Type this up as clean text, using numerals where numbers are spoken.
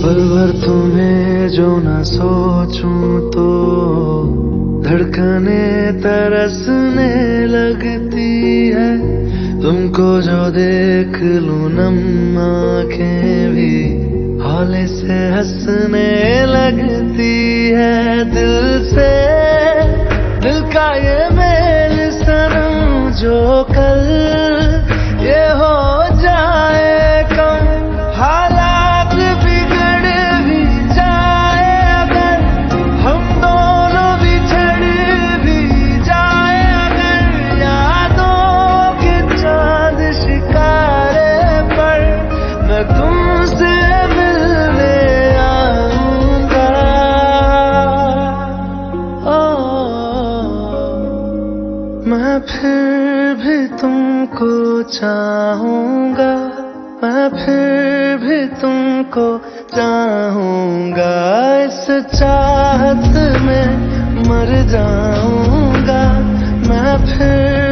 पल भर तुम्हें जो न सोचूं तो धड़कने तरसने लगती है। तुमको जो देख लूं नम आंखें भी हौले से हंसने लगती है। दिल से दिल का ये मेल सनम जो कल ये हो जाए कम, हालात बिगड़ भी जाए अगर, हम दोनों बिछड़ भी जाए अगर, यादों के चांद शिकारे पर मैं तुमसे मिलने आऊंगा। मैं फिर भी तुमको चाहूंगा, मैं फिर भी तुमको चाहूंगा। इस चाहत में मर जाऊंगा मैं फिर